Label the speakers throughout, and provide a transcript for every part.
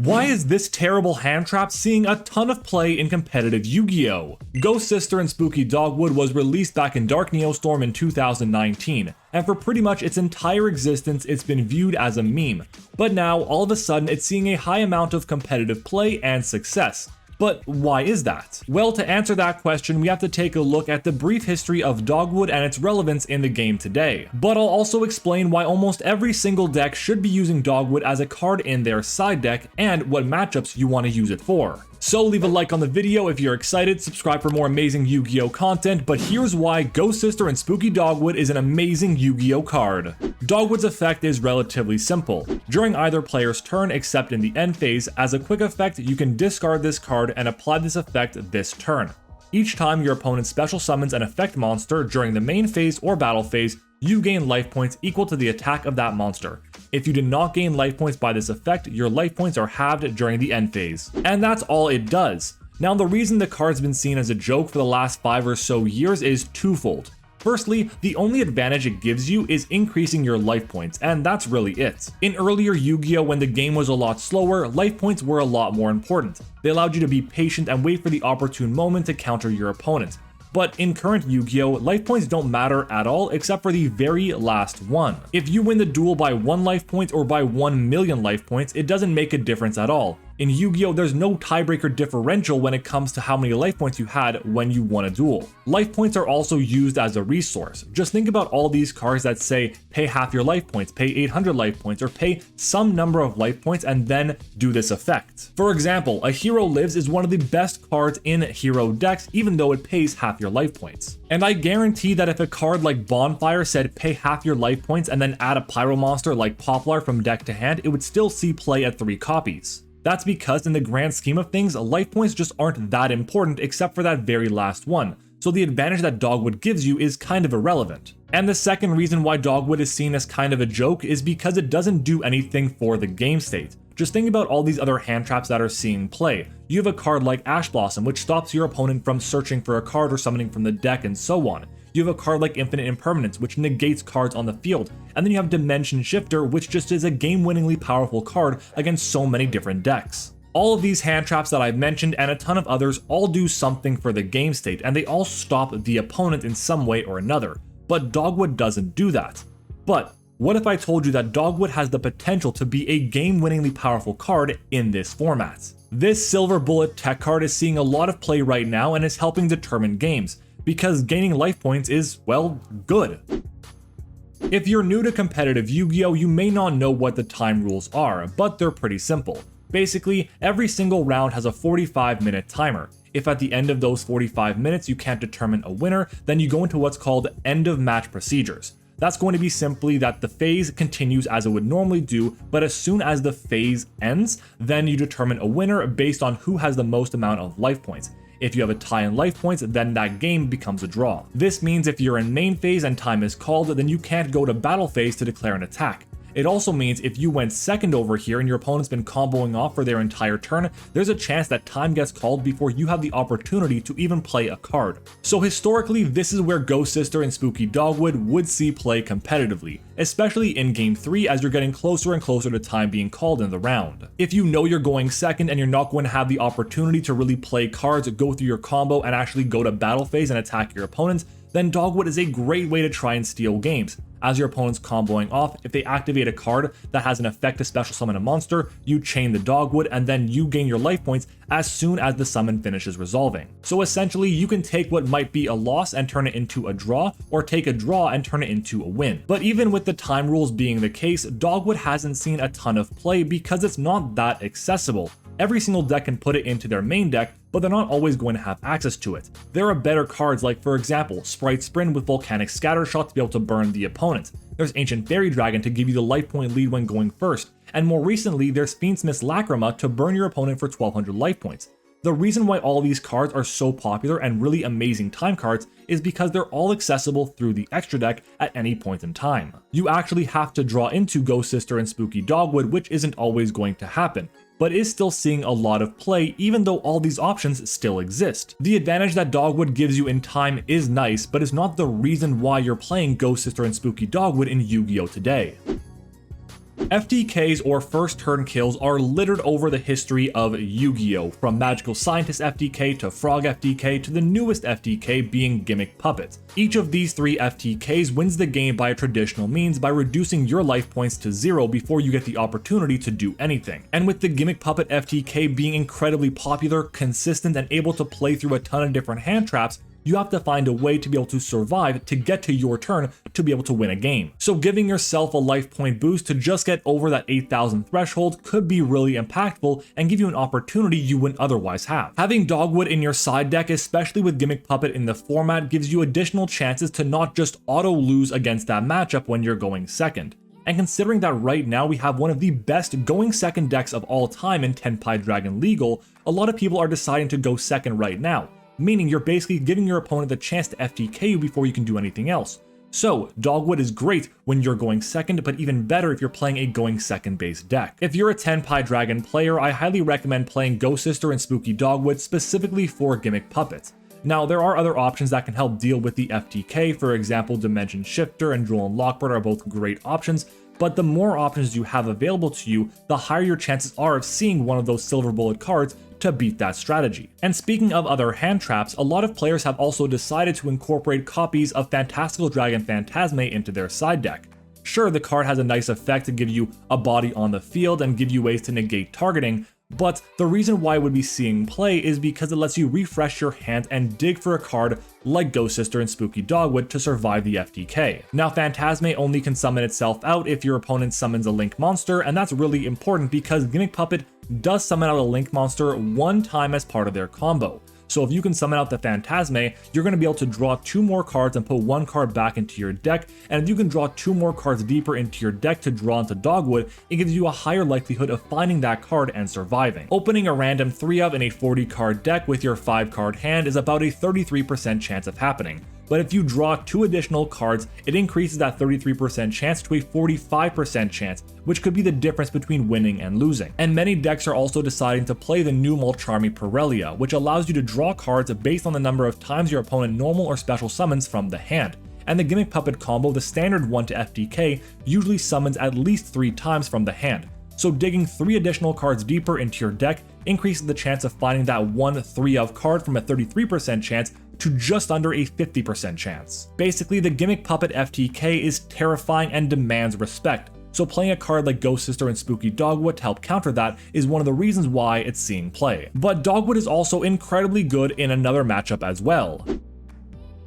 Speaker 1: Why is this terrible hand trap seeing a ton of play in competitive Yu-Gi-Oh? Ghost Sister and Spooky Dogwood was released back in Dark Neostorm in 2019, and for pretty much its entire existence it's been viewed as a meme, but now all of a sudden it's seeing a high amount of competitive play and success. But why is that? Well, to answer that question, we have to take a look at the brief history of Dogwood and its relevance in the game today. But I'll also explain why almost every single deck should be using Dogwood as a card in their side deck and what matchups you want to use it for. So leave a like on the video if you're excited, subscribe for more amazing Yu-Gi-Oh content, but here's why Ghost Sister and Spooky Dogwood is an amazing Yu-Gi-Oh card. Dogwood's effect is relatively simple. During either player's turn except in the end phase, as a quick effect you can discard this card and apply this effect this turn. Each time your opponent special summons an effect monster during the main phase or battle phase, you gain life points equal to the attack of that monster. If you did not gain life points by this effect, your life points are halved during the end phase. And that's all it does. Now the reason the card's been seen as a joke for the last 5 or so years is twofold. Firstly, the only advantage it gives you is increasing your life points, and that's really it. In earlier Yu-Gi-Oh, when the game was a lot slower, life points were a lot more important. They allowed you to be patient and wait for the opportune moment to counter your opponent. But in current Yu-Gi-Oh, life points don't matter at all except for the very last one. If you win the duel by 1 life point or by 1 million life points, it doesn't make a difference at all. In Yu-Gi-Oh, there's no tiebreaker differential when it comes to how many life points you had when you won a duel. Life points are also used as a resource. Just think about all these cards that say pay half your life points, pay 800 life points, or pay some number of life points and then do this effect. For example, a Hero Lives is one of the best cards in hero decks even though it pays half your life points. And I guarantee that if a card like Bonfire said pay half your life points and then add a pyro monster like Poplar from deck to hand, it would still see play at 3 copies. That's because in the grand scheme of things, life points just aren't that important except for that very last one, so the advantage that Dogwood gives you is kind of irrelevant. And the second reason why Dogwood is seen as kind of a joke is because it doesn't do anything for the game state. Just think about all these other hand traps that are seeing play. You have a card like Ash Blossom, which stops your opponent from searching for a card or summoning from the deck and so on. You have a card like Infinite Impermanence, which negates cards on the field. And then you have Dimension Shifter, which just is a game-winningly powerful card against so many different decks. All of these hand traps that I've mentioned and a ton of others all do something for the game state, and they all stop the opponent in some way or another. But Dogwood doesn't do that. But what if I told you that Dogwood has the potential to be a game-winningly powerful card in this format? This Silver Bullet tech card is seeing a lot of play right now and is helping determine games, because gaining life points is, well, good. If you're new to competitive Yu-Gi-Oh, you may not know what the time rules are, but they're pretty simple. Basically, every single round has a 45-minute timer. If at the end of those 45 minutes you can't determine a winner, then you go into what's called end of match procedures. That's going to be simply that the phase continues as it would normally do, but as soon as the phase ends, then you determine a winner based on who has the most amount of life points. If you have a tie in life points, then that game becomes a draw. This means if you're in main phase and time is called, then you can't go to battle phase to declare an attack. It also means if you went second over here and your opponent's been comboing off for their entire turn, there's a chance that time gets called before you have the opportunity to even play a card. So historically, this is where Ghost Sister and Spooky Dogwood would see play competitively, especially in Game 3 as you're getting closer and closer to time being called in the round. If you know you're going second and you're not going to have the opportunity to really play cards, go through your combo, and actually go to battle phase and attack your opponents, then Dogwood is a great way to try and steal games. As your opponent's comboing off, if they activate a card that has an effect to special summon a monster, you chain the Dogwood and then you gain your life points as soon as the summon finishes resolving. So essentially, you can take what might be a loss and turn it into a draw, or take a draw and turn it into a win. But even with the time rules being the case, Dogwood hasn't seen a ton of play because it's not that accessible. Every single deck can put it into their main deck, but they're not always going to have access to it. There are better cards like, for example, Sprite Sprint with Volcanic Scattershot to be able to burn the opponent. There's Ancient Fairy Dragon to give you the life point lead when going first, and more recently there's Fiendsmith's Lacrima to burn your opponent for 1200 life points. The reason why all these cards are so popular and really amazing time cards is because they're all accessible through the extra deck at any point in time. You actually have to draw into Ghost Sister and Spooky Dogwood, which isn't always going to happen, but is still seeing a lot of play even though all these options still exist. The advantage that Dogwood gives you in time is nice, but it's not the reason why you're playing Ghost Sister and Spooky Dogwood in Yu-Gi-Oh today. FTKs, or first turn kills, are littered over the history of Yu-Gi-Oh! From Magical Scientist FTK to Frog FTK to the newest FTK being Gimmick Puppet. Each of these 3 FTKs wins the game by a traditional means by reducing your life points to 0 before you get the opportunity to do anything. And with the Gimmick Puppet FTK being incredibly popular, consistent, and able to play through a ton of different hand traps, you have to find a way to be able to survive to get to your turn to be able to win a game. So giving yourself a life point boost to just get over that 8,000 threshold could be really impactful and give you an opportunity you wouldn't otherwise have. Having Dogwood in your side deck, especially with Gimmick Puppet in the format, gives you additional chances to not just auto lose against that matchup when you're going second. And considering that right now we have one of the best going second decks of all time in Tenpai Dragon Legal, a lot of people are deciding to go second right now, meaning you're basically giving your opponent the chance to FTK you before you can do anything else. So Dogwood is great when you're going second, but even better if you're playing a going second based deck. If you're a Tenpai Dragon player, I highly recommend playing Go Sister and Spooky Dogwood specifically for Gimmick Puppet. Now, there are other options that can help deal with the FTK, for example, Dimension Shifter and Droll and Lockbird are both great options, but the more options you have available to you, the higher your chances are of seeing one of those silver bullet cards to beat that strategy. And speaking of other hand traps, a lot of players have also decided to incorporate copies of Fantastical Dragon Phantasme into their side deck. Sure, the card has a nice effect to give you a body on the field and give you ways to negate targeting, but the reason why it would be seeing play is because it lets you refresh your hand and dig for a card like Go Sister and Spooky Dogwood to survive the FTK. Now, Phantasme only can summon itself out if your opponent summons a Link monster, and that's really important because Gimmick Puppet does summon out a Link monster one time as part of their combo. So if you can summon out the Phantasme, you're going to be able to draw 2 more cards and put 1 card back into your deck, and if you can draw 2 more cards deeper into your deck to draw into Dogwood, it gives you a higher likelihood of finding that card and surviving. Opening a random 3 of in a 40 card deck with your 5 card hand is about a 33% chance of happening. But if you draw 2 additional cards, it increases that 33% chance to a 45% chance, which could be the difference between winning and losing. And many decks are also deciding to play the new Mulcharmy Pirellia, which allows you to draw cards based on the number of times your opponent normal or special summons from the hand. And the Gimmick Puppet combo, the standard 1 to FTK, usually summons at least 3 times from the hand. So digging 3 additional cards deeper into your deck increases the chance of finding that 1 3 of card from a 33% chance to just under a 50% chance. Basically, the Gimmick Puppet FTK is terrifying and demands respect, so playing a card like Ghost Sister and Spooky Dogwood to help counter that is one of the reasons why it's seeing play. But Dogwood is also incredibly good in another matchup as well.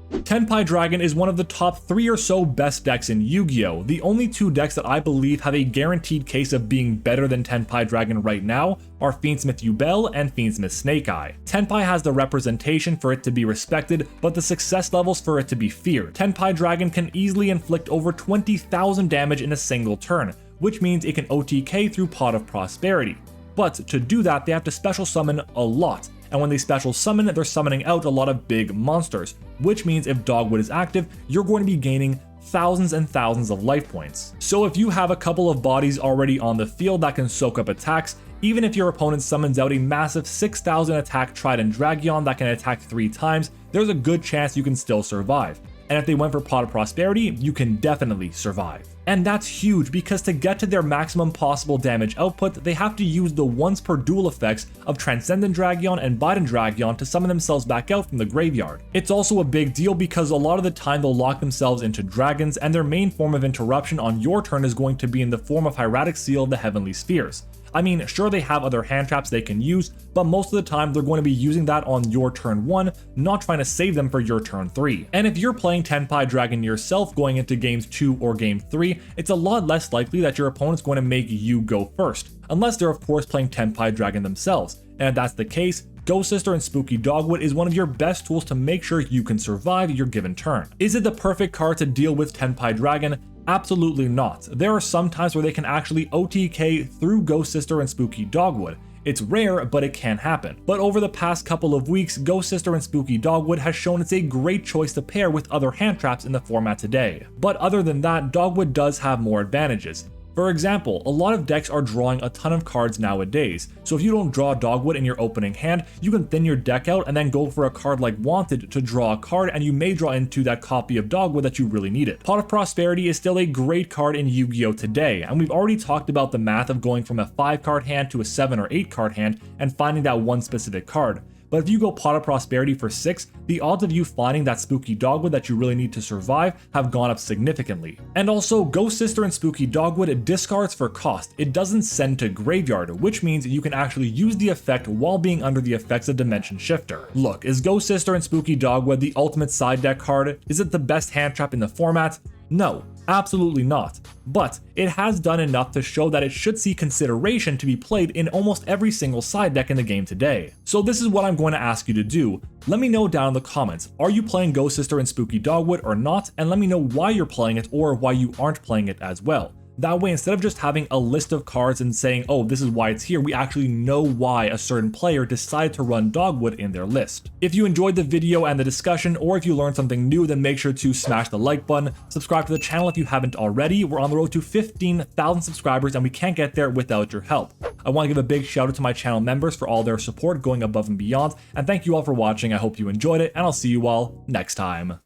Speaker 1: Tenpai Dragon is one of the top 3 or so best decks in Yu-Gi-Oh! The only 2 decks that I believe have a guaranteed case of being better than Tenpai Dragon right now are Fiendsmith Yubel and Fiendsmith Snake-Eye. Tenpai has the representation for it to be respected, but the success levels for it to be feared. Tenpai Dragon can easily inflict over 20,000 damage in a single turn, which means it can OTK through Pot of Prosperity. But to do that, they have to special summon a lot, and when they special summon, they're summoning out a lot of big monsters, which means if Dogwood is active, you're going to be gaining thousands and thousands of life points. So if you have a couple of bodies already on the field that can soak up attacks, even if your opponent summons out a massive 6,000 attack Trident Dragon that can attack 3 times, there's a good chance you can still survive. And if they went for Pot of Prosperity, you can definitely survive. And that's huge because to get to their maximum possible damage output, they have to use the once per duel effects of Transcendent Dragon and Biden Dragon to summon themselves back out from the graveyard. It's also a big deal because a lot of the time they'll lock themselves into dragons, and their main form of interruption on your turn is going to be in the form of Hieratic Seal of the Heavenly Spheres. I mean, sure, they have other hand traps they can use, but most of the time they're going to be using that on your turn 1, not trying to save them for your turn 3. And if you're playing Tenpai Dragon yourself going into games 2 or game 3, it's a lot less likely that your opponent's going to make you go first, unless they're of course playing Tenpai Dragon themselves. And if that's the case, Ghost Sister and Spooky Dogwood is one of your best tools to make sure you can survive your given turn. Is it the perfect card to deal with Tenpai Dragon? Absolutely not. There are some times where they can actually OTK through Ghost Sister and Spooky Dogwood. It's rare, but it can happen. But over the past couple of weeks, Ghost Sister and Spooky Dogwood has shown it's a great choice to pair with other hand traps in the format today. But other than that, Dogwood does have more advantages. For example, a lot of decks are drawing a ton of cards nowadays, so if you don't draw Dogwood in your opening hand, you can thin your deck out and then go for a card like Wanted to draw a card, and you may draw into that copy of Dogwood that you really needed. Pot of Prosperity is still a great card in Yu-Gi-Oh! Today, and we've already talked about the math of going from a 5-card hand to a 7 or 8-card hand and finding that one specific card. But if you go Pot of Prosperity for 6, the odds of you finding that Spooky Dogwood that you really need to survive have gone up significantly. And also, Go Sister and Spooky Dogwood discards for cost. It doesn't send to graveyard, which means you can actually use the effect while being under the effects of Dimension Shifter. Look, is Go Sister and Spooky Dogwood the ultimate side deck card? Is it the best hand trap in the format? No, absolutely not. But it has done enough to show that it should see consideration to be played in almost every single side deck in the game today. So this is what I'm going to ask you to do. Let me know down in the comments, are you playing Go Sister and Spooky Dogwood or not? And let me know why you're playing it or why you aren't playing it as well. That way, instead of just having a list of cards and saying, oh, this is why it's here, we actually know why a certain player decided to run Dogwood in their list. If you enjoyed the video and the discussion, or if you learned something new, then make sure to smash the like button, subscribe to the channel if you haven't already. We're on the road to 15,000 subscribers and we can't get there without your help. I want to give a big shout out to my channel members for all their support going above and beyond, and thank you all for watching. I hope you enjoyed it, and I'll see you all next time.